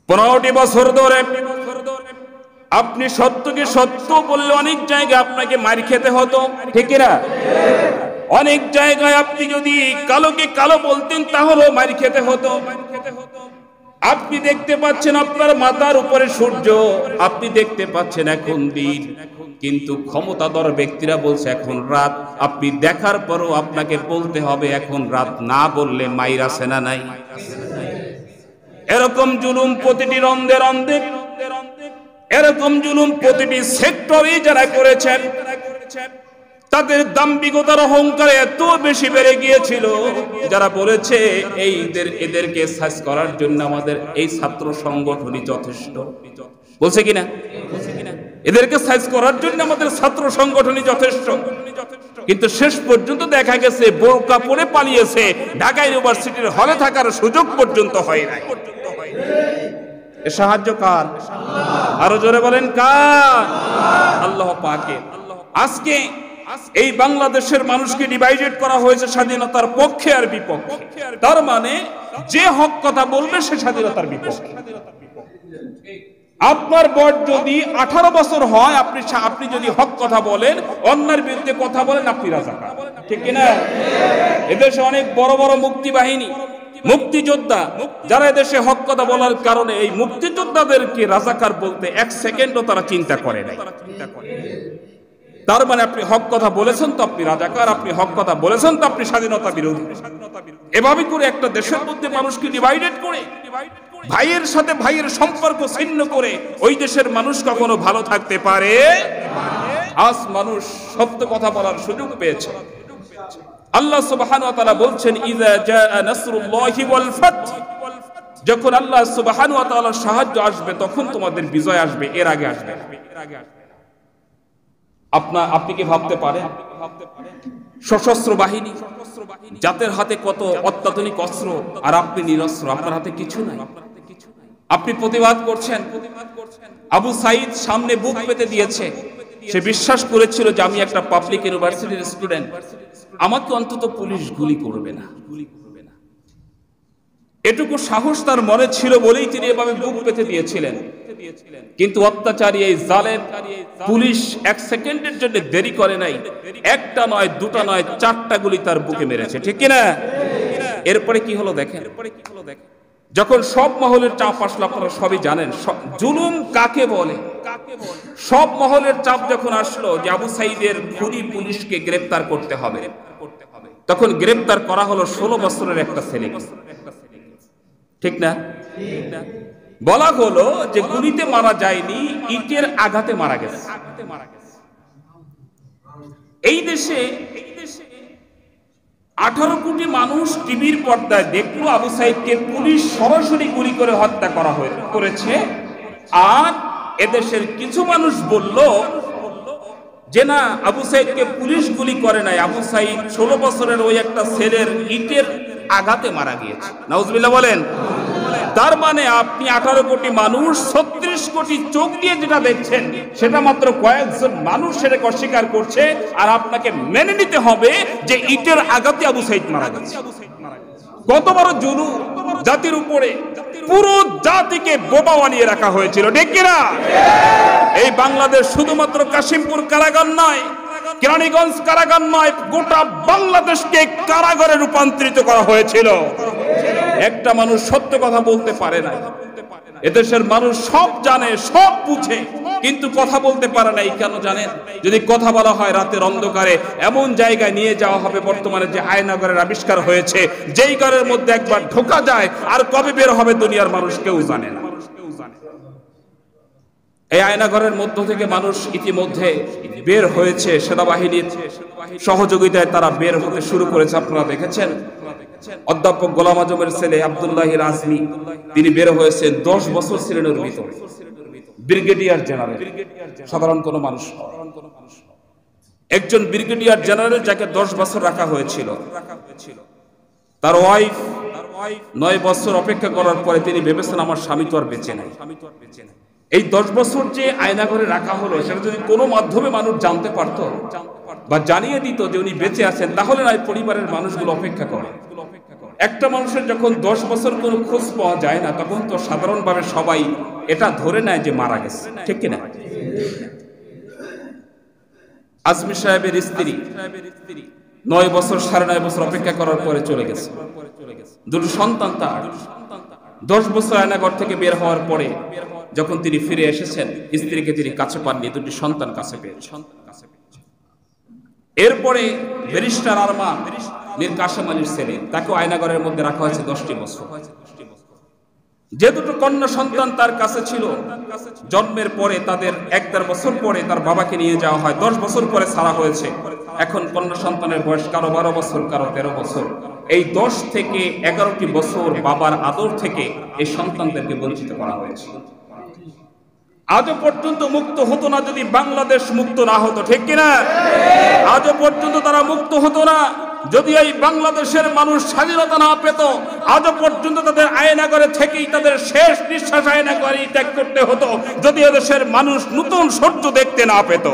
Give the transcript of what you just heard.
15টি বছর ধরে আপনি সত্যকে সত্য বললে অনেক জায়গায় আপনাকে মার খেতে হতো, ঠিক না? অনেক জায়গায় আপনি যদি কালোকে কালো বলতেন তাহলেও মার খেতে হতো। আপনি দেখতে পাচ্ছেন আপনার মাথার উপরে সূর্য, আপনি দেখতে পাচ্ছেন এখন দিন, কিন্তু ক্ষমতাধর ব্যক্তিরা বলছে এখন রাত। আপনি দেখার পরও আপনাকে বলতে হবে এখন রাত, না বললে মাইর আছে না নাই? এরকম জুলুম প্রতিটি রন্ধে রন্ধে, এরকম জুলুম প্রতিটি সেক্টরে যারা করেছেন, তাদের দাম্ভিকতার অহংকার এত বেশি বেড়ে গিয়েছিল, যারা বলেছে এদেরকে সাইজ করার জন্য আমাদের এই ছাত্র সংগঠনই যথেষ্ট। বলছে কিনা? এদেরকে সাইজ করার জন্য আমাদের ছাত্র সংগঠনই যথেষ্ট। কিন্তু শেষ পর্যন্ত দেখা গেছে বোরকা পরে পালিয়েছে, ঢাকা ইউনিভার্সিটির হলে থাকার সুযোগ পর্যন্ত হয় নাই। এ সাহায্য কার? আরো জোরে বলেন কার? আল্লাহ পাকের। আজকে এই বাংলাদেশের মানুষকে ডিভাইডেড করা হয়েছে স্বাধীনতার পক্ষে আর বিপক্ষে। তার মানে যে হক কথা বলবে সে স্বাধীনতার বিপক্ষে। আপনার বয়স যদি 18 বছর হয়, আপনি যদি হক কথা বলেন, অন্যের বিরুদ্ধে কথা বলেন, আপনি রাজাকার, ঠিক কিনা? এদেশে অনেক বড় বড় মুক্তি বাহিনী, মুক্তিযোদ্ধা যারা এদেশে হক কথা বলার কারণে এই মুক্তিযোদ্ধাদেরকে রাজাকার বলতে এক সেকেন্ডও তারা চিন্তা করে নাই। তার মানে আপনি হক কথা বলেছেন তো আপনি রাজাকার, আপনি হক কথা বলেছেন তো আপনি স্বাধীনতা বিরোধী। এভাবে করে একটা দেশের মধ্যে মানুষকে ডিভাইডেড করে, ভাইয়ের সাথে ভাইয়ের সম্পর্ক ছিন্ন করে ওই দেশের মানুষ কখনো ভালো থাকতে পারে? আজ মানুষ সত্য কথা বলার সুযোগ পেয়েছে। আল্লাহ সুবহানাহু ওয়া তাআলা বলছেন, ইযা জাআ নাসরুল্লাহি ওয়াল ফাত, যখন আল্লাহ সুবহানাহু ওয়া তাআলার সাহায্য আসবে তখন তোমাদের বিজয় আসবে, এর আগে আসবে না। আপনি কি ভাবতে পারেন সশস্ত্র বাহিনী, যাদের হাতে কত অত্যাধুনিক অস্ত্র, আর আপনি নিরস্ত্র, আপনার হাতে কিছু নাই। আপনি প্রতিবাদ করছেন। আবু সাইদ সামনে বুক পেতে দিয়েছে, সে বিশ্বাস করেছিল যে আমি একটা পাবলিক ইউনিভার্সিটির স্টুডেন্ট, আমাকে অন্তত পুলিশ গুলি করবে না। এটুকু সাহস তার মনে ছিল বলেই তিনি এভাবে বুক পেতে দিয়েছিলেন। কিন্তু অত্যাচারী এই জালেম পুলিশ এক সেকেন্ডের জন্য দেরি করে নাই, একটা নয়, দুটা নয়, 4টা গুলি তার বুকে মেরেছে, ঠিক কিনা? এরপরে কি হলো দেখেন। যখন সব মহলের চাপ আসলো, আপনারা সবই জানেন জুলুম কাকে বলে। সব মহলের চাপ যখন আসলো যে আবু সাইদের খুনি পুলিশকে গ্রেফতার করতে হবে, তখন গ্রেফতার করা হলো 16 বছরের একটা ছেলে, ঠিক না? বলা হলো যে গুলিতে মারা যায়নি, ইটের আঘাতে মারা গেছে। এই দেশে 18 কোটি মানুষ টিভির পর্দায় দেখলো আবু সাইদকে পুলিশ সরাসরি গুলি করে হত্যা করেছে। আর এদেশের কিছু মানুষ বলল যে না, আবু সাইদকে পুলিশ গুলি করে নাই, আবু সাইদ 16 বছরের ওই একটা ছেলের ইটের আঘাতে মারা গিয়েছে। নাউজুবিল্লাহ বলেন। তার মানে আপনি 18 কোটি মানুষ 36 কোটি চোখ দিয়ে যেটা দেখছেন, সেটা মাত্র কয়েকজন মানুষ সেটাকে অস্বীকার করছে, আর আপনাকে মেনে নিতে হবে যে ইটের আঘাতে আবু সাইদ মারা গেছে। কত বড় জুলুম জাতির উপরে, পুরো জাতিকে বোমা বানিয়ে রাখা হয়েছিল, ঠিক কিনা? এই বাংলাদেশ শুধুমাত্র কাশিমপুর কারাগার নয়, কেরানীগঞ্জ কারাগার নয়, গোটা বাংলাদেশকে কারাগারে রূপান্তরিত করা হয়েছিল। একটা মানুষ সত্য কথা বলতে পারে না। এদেশের মানুষ সব জানে, সব বুঝে, কিন্তু কথা বলতে পারে না। কেন জানেন? যদি কথা বলা হয় রাতের অন্ধকারে এমন জায়গায় নিয়ে যাওয়া হবে, বর্তমানে যে আয়নাঘরের আবিষ্কার হয়েছে, যেই ঘরের মধ্যে একবার ঢোকা যায় আর কবে বের হবে দুনিয়ার মানুষ কেউ জানে না। এই আয়নাঘরের মধ্য থেকে মানুষ ইতিমধ্যে বের হয়েছে, সেনাবাহিনীর সহযোগিতায় তারা বের হতে শুরু করেছে। আপনারা দেখেছেন অধ্যাপক গোলাম আজমের ছেলে আব্দুল্লাহ রাজমি, তিনি বের হয়েছেন 10 বছর শ্রেণীর ভিতরে, ব্রিগেডিয়ার জেনারেল, সাধারণ কোনো মানুষ। একজন ব্রিগেডিয়ার জেনারেল যাকে 10 বছর রাখা হয়েছিল, তার ওয়াইফ 9 বছর অপেক্ষা করার পরে তিনি ভেবেছেন আমার স্বামী তো আর বেঁচে নাই। এই 10 বছর যে আয়নাঘরে রাখা হলো, সেটা যদি কোনো মাধ্যমে মানুষ জানতে পারতো বা জানিয়ে দিত যে উনি বেঁচে আছেন, তাহলে নয় পরিবারের মানুষগুলো অপেক্ষা করে। একটা মানুষের যখন 10 বছর কোনো খোঁজ পাওয়া যায় না, তখন তো সাধারণভাবে সবাই এটা ধরে নেয় যে মারা গেছে, ঠিক কিনা? আজমি সাহেবের স্ত্রী 9 বছর 9.5 বছর অপেক্ষা করার পরে চলে গেছে। দুটো সন্তান তার। 10 বছর আয়নাঘর থেকে বের হওয়ার পরে যখন তিনি ফিরে এসেছেন, স্ত্রীকে তিনি কাছে পাননি, দুটি সন্তান কাছে পেয়েছেন। এরপরে ব্যারিস্টার আরমান মীর কাসেম আলীর ছেলে, তাকেও আয়নাঘরের মধ্যে রাখা হয়েছে 10টি বছর। যে দুটো কন্যা সন্তান তার কাছে ছিল, জন্মের পরে তাদের 1.5 বছর পরে তার বাবাকে নিয়ে যাওয়া হয়, 10 বছর পরে ছাড়া হয়েছে। এখন কন্যা সন্তানের বয়স কারো 12 বছর, কারো 13 বছর। এই 10 থেকে 11টি বছর বাবার আদর থেকে এই সন্তানদেরকে বঞ্চিত করা হয়েছে। আজও পর্যন্ত মুক্ত হতো না যদি বাংলাদেশ মুক্ত না হতো, ঠিক কিনা? আজও পর্যন্ত তারা মুক্ত হতো না যদি এই বাংলাদেশের মানুষ স্বাধীনতা না পেত। আজও পর্যন্ত তাদের আয়নাঘরে থেকেই তাদের শেষ নিঃশ্বাস আয়নাঘরেই ত্যাগ করতে হতো যদি এদেশের মানুষ নতুন সূর্য দেখতে না পেত।